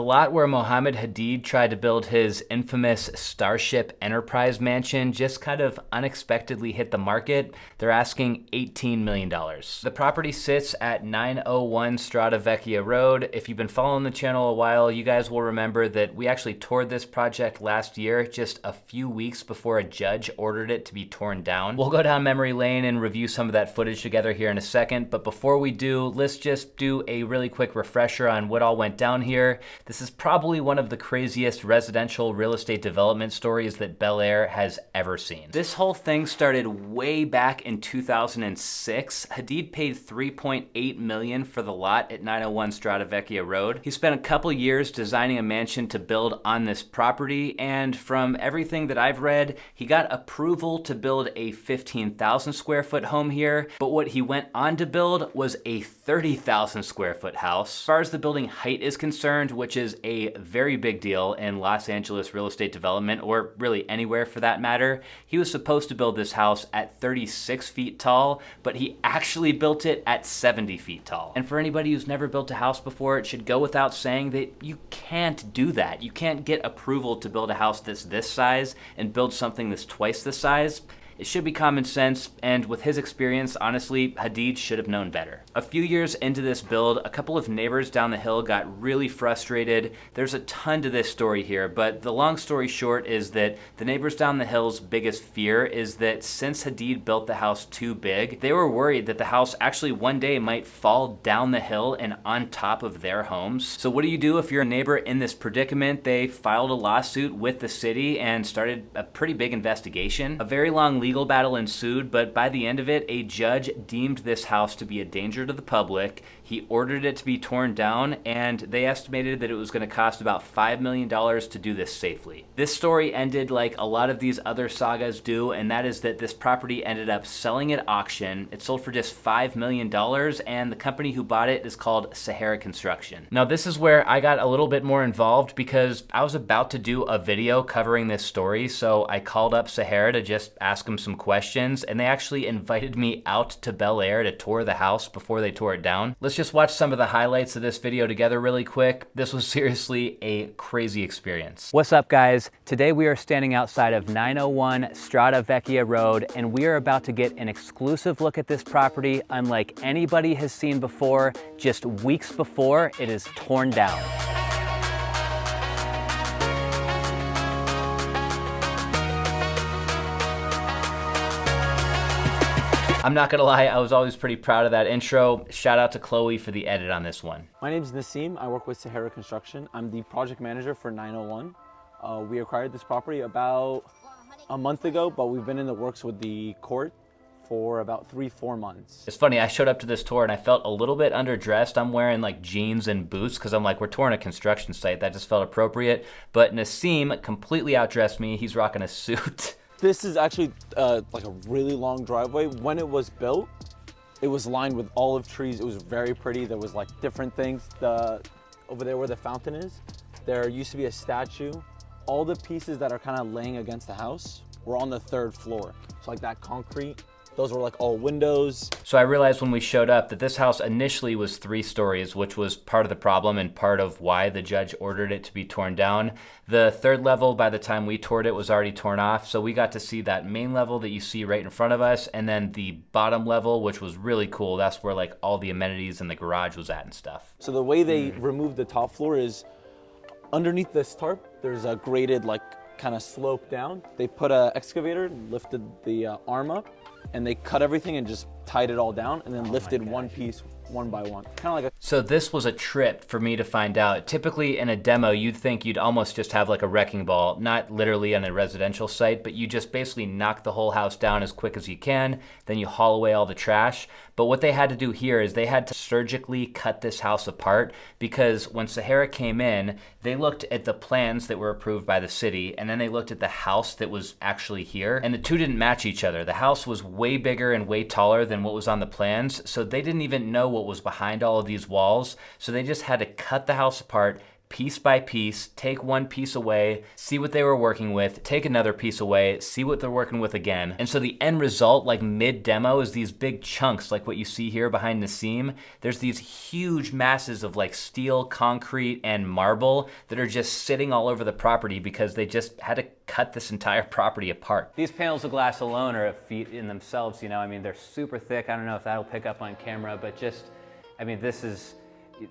The lot where Mohamed Hadid tried to build his infamous Starship Enterprise mansion just kind of unexpectedly hit the market. They're asking $18 million. The property sits at 901 Strada Vecchia Rd. If you've been following the channel a while, you guys will remember that we actually toured this project last year, just a few weeks before a judge ordered it to be torn down. We'll go down memory lane and review some of that footage together here in a second, but before we do, let's just do a really quick refresher on what all went down here. This is probably one of the craziest residential real estate development stories that Bel Air has ever seen. This whole thing started way back in 2006. Hadid paid $3.8 million for the lot at 901 Strada Vecchia Rd. He spent a couple years designing a mansion to build on this property, and from everything that I've read, he got approval to build a 15,000 square foot home here, but what he went on to build was a 30,000 square foot house. As far as the building height is concerned, which is a very big deal in Los Angeles real estate development, or really anywhere for that matter, he was supposed to build this house at 36 feet tall, but he actually built it at 70 feet tall. And for anybody who's never built a house before, it should go without saying that you can't do that. You can't get approval to build a house that's this size and build something that's twice this size. It should be common sense, and with his experience, honestly, Hadid should have known better. A few years into this build, a couple of neighbors down the hill got really frustrated. There's a ton to this story here, but the long story short is that the neighbors down the hill's biggest fear is that since Hadid built the house too big, they were worried that the house actually one day might fall down the hill and on top of their homes. So what do you do if you're a neighbor in this predicament? They filed a lawsuit with the city and started a pretty big investigation. A very long legal battle ensued, but by the end of it, a judge deemed this house to be a danger to the public. He ordered it to be torn down, and they estimated that it was going to cost about $5 million to do this safely. This story ended like a lot of these other sagas do, and that is that this property ended up selling at auction. It sold for just $5 million, and the company who bought it is called Sahara Construction. Now, this is where I got a little bit more involved because I was about to do a video covering this story, so I called up Sahara to just ask him some questions, and they actually invited me out to Bel Air to tour the house before they tore it down. Let's just watch some of the highlights of this video together really quick. This was seriously a crazy experience. What's up, guys? Today we are standing outside of 901 Strada Vecchia Rd, and we are about to get an exclusive look at this property unlike anybody has seen before, just weeks before it is torn down. I'm not gonna lie, I was always pretty proud of that intro. Shout out to Chloe for the edit on this one. My name is Nassim. I work with Sahara Construction. I'm the project manager for 901. We acquired this property about a month ago, but we've been in the works with the court for about 3-4 months. It's funny, I showed up to this tour and I felt a little bit underdressed. I'm wearing like jeans and boots because I'm like, we're touring a construction site. That just felt appropriate. But Nassim completely outdressed me. He's rocking a suit. This is actually like a really long driveway. When it was built, it was lined with olive trees. It was very pretty. There was like different things. Over there where the fountain is, there used to be a statue. All the pieces that are kind of laying against the house were on the 3rd floor. So like that concrete, those were like all windows. So I realized when we showed up that this house initially was 3 stories, which was part of the problem and part of why the judge ordered it to be torn down. The 3rd level, by the time we toured it, was already torn off. So we got to see that main level that you see right in front of us, and then the bottom level, which was really cool. That's where like all the amenities and the garage was at and stuff. So the way they removed the top floor is underneath this tarp, there's a graded like kind of slope down. They put an excavator, lifted the arm up, and they cut everything and just tied it all down and then lifted one piece one by one. Kind of like a... So this was a trip for me to find out. Typically in a demo, you'd think you'd almost just have like a wrecking ball, not literally on a residential site, but you just basically knock the whole house down as quick as you can, then you haul away all the trash. But what they had to do here is they had to surgically cut this house apart because when Sahara came in, they looked at the plans that were approved by the city, and then they looked at the house that was actually here, and the two didn't match each other. The house was way bigger and way taller than what was on the plans, so they didn't even know what was behind all of these walls, so they just had to cut the house apart, piece by piece, take one piece away, see what they were working with, take another piece away, see what they're working with again. And so the end result, like mid-demo, is these big chunks like what you see here behind the seam. There's these huge masses of like steel, concrete, and marble that are just sitting all over the property because they just had to cut this entire property apart. These panels of glass alone are a feat in themselves, you know. I mean, they're super thick. I don't know if that'll pick up on camera, but just, I mean, this is,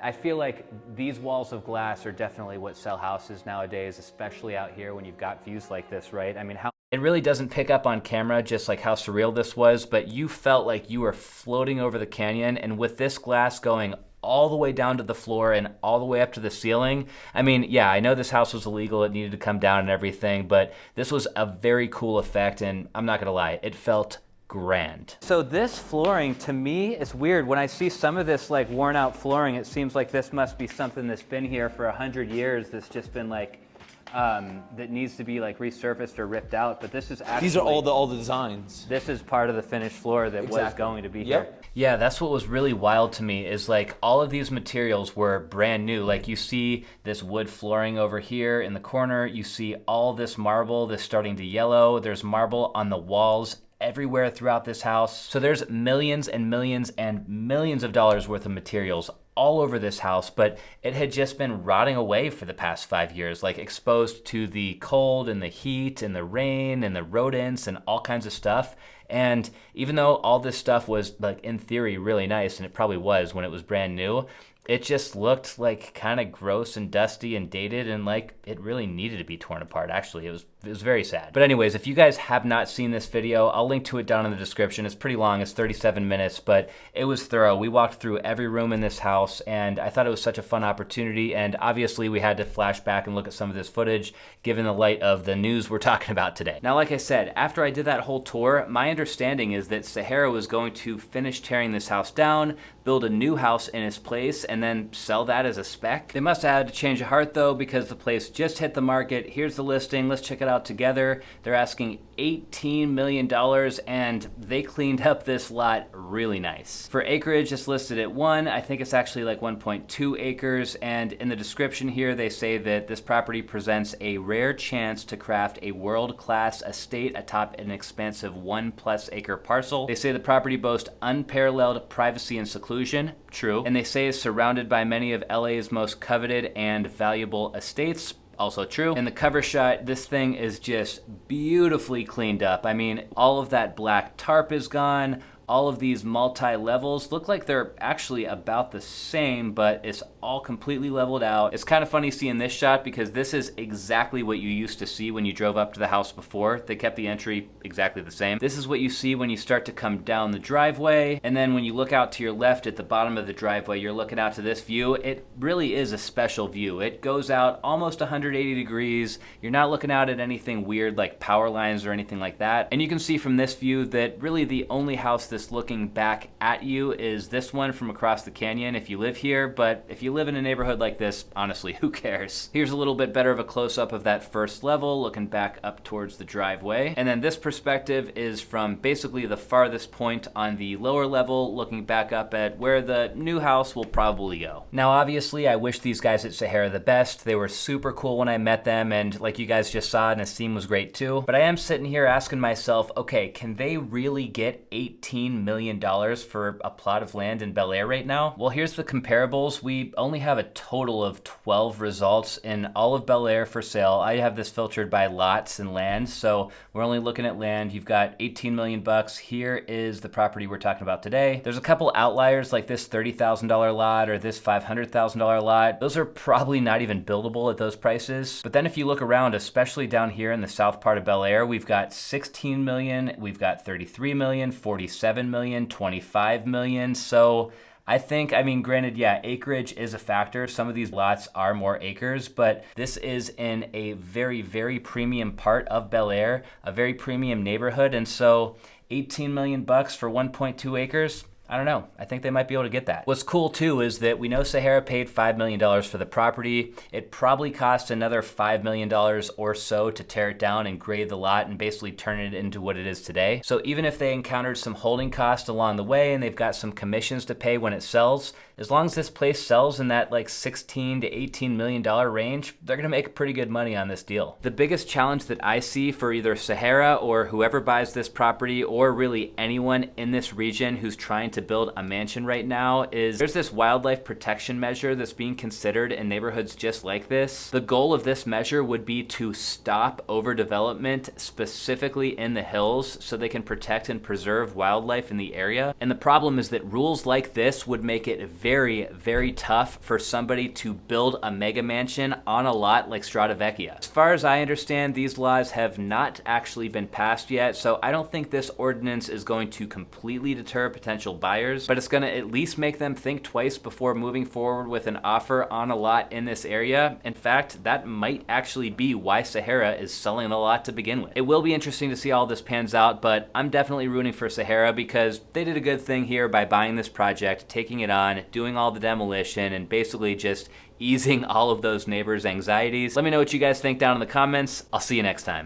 I feel like these walls of glass are definitely what sell houses nowadays, especially out here when you've got views like this, right? I mean, it really doesn't pick up on camera just like how surreal this was, but you felt like you were floating over the canyon, and with this glass going all the way down to the floor and all the way up to the ceiling. I mean, yeah, I know this house was illegal, it needed to come down and everything, but this was a very cool effect, and I'm not gonna lie, it felt grand. So this flooring, to me, is weird. When I see some of this like worn out flooring, it seems like this must be something that's been here for 100 years that's just been like, that needs to be like resurfaced or ripped out, but this is actually... These are all the designs. This is part of the finished floor that was going to be here. Yep. Yeah, that's what was really wild to me, is like all of these materials were brand new. Like you see this wood flooring over here in the corner, you see all this marble that's starting to yellow, there's marble on the walls everywhere throughout this house. So there's millions and millions and millions of dollars worth of materials all over this house, but it had just been rotting away for the past 5 years, like exposed to the cold and the heat and the rain and the rodents and all kinds of stuff. And even though all this stuff was like in theory really nice, and it probably was when it was brand new, it just looked like kind of gross and dusty and dated, and like it really needed to be torn apart. Actually, it was very sad. But anyways, if you guys have not seen this video, I'll link to it down in the description. It's pretty long, it's 37 minutes, but it was thorough. We walked through every room in this house, and I thought it was such a fun opportunity, and obviously we had to flash back and look at some of this footage given the light of the news we're talking about today. Now, like I said, after I did that whole tour, my understanding is that Sahara was going to finish tearing this house down, build a new house in its place, and then sell that as a spec. They must have had to change of heart though, because the place just hit the market. Here's the listing, let's check it out together. They're asking $18 million, and they cleaned up this lot really nice. For acreage, it's listed at 1. I think it's actually like 1.2 acres, and in the description here, they say that this property presents a rare chance to craft a world-class estate atop an expansive 1+ acre parcel. They say the property boasts unparalleled privacy and seclusion, true, and they say is surrounded by many of LA's most coveted and valuable estates, also true. In the cover shot, this thing is just beautifully cleaned up. I mean, all of that black tarp is gone. All of these multi-levels look like they're actually about the same, but it's all completely leveled out. It's kind of funny seeing this shot because this is exactly what you used to see when you drove up to the house before. They kept the entry exactly the same. This is what you see when you start to come down the driveway, and then when you look out to your left at the bottom of the driveway, you're looking out to this view. It really is a special view. It goes out almost 180 degrees. You're not looking out at anything weird like power lines or anything like that. And you can see from this view that really the only house this looking back at you is this one from across the canyon if you live here, but if you live in a neighborhood like this, honestly, who cares? Here's a little bit better of a close-up of that first level, looking back up towards the driveway. And then this perspective is from basically the farthest point on the lower level, looking back up at where the new house will probably go. Now, obviously, I wish these guys at Sahara the best. They were super cool when I met them, and like you guys just saw, Nassim was great too. But I am sitting here asking myself, okay, can they really get $18 million for a plot of land in Bel Air right now? Well, here's the comparables. We only have a total of 12 results in all of Bel Air for sale. I have this filtered by lots and land, so we're only looking at land. You've got 18 million bucks. Here is the property we're talking about today. There's a couple outliers like this $30,000 lot or this $500,000 lot. Those are probably not even buildable at those prices. But then if you look around, especially down here in the south part of Bel Air, we've got 16 million, we've got 33 million, 47 million, 25 million. So I think, I mean, granted, yeah, acreage is a factor. Some of these lots are more acres, but this is in a very, very premium part of Bel Air, a very premium neighborhood. And so 18 million bucks for 1.2 acres, I don't know. I think they might be able to get that. What's cool too is that we know Sahara paid $5 million for the property. It probably cost another $5 million or so to tear it down and grade the lot and basically turn it into what it is today. So even if they encountered some holding costs along the way and they've got some commissions to pay when it sells, as long as this place sells in that like $16 to $18 million range, they're gonna make pretty good money on this deal. The biggest challenge that I see for either Sahara or whoever buys this property, or really anyone in this region who's trying to build a mansion right now, is there's this wildlife protection measure that's being considered in neighborhoods just like this. The goal of this measure would be to stop overdevelopment specifically in the hills so they can protect and preserve wildlife in the area. And the problem is that rules like this would make it very, very tough for somebody to build a mega mansion on a lot like Strada Vecchia. As far as I understand, these laws have not actually been passed yet, so I don't think this ordinance is going to completely deter potential buyers, but it's going to at least make them think twice before moving forward with an offer on a lot in this area. In fact, that might actually be why Sahara is selling the lot to begin with. It will be interesting to see how all this pans out, but I'm definitely rooting for Sahara because they did a good thing here by buying this project, taking it on, doing all the demolition, and basically just easing all of those neighbors' anxieties. Let me know what you guys think down in the comments. I'll see you next time.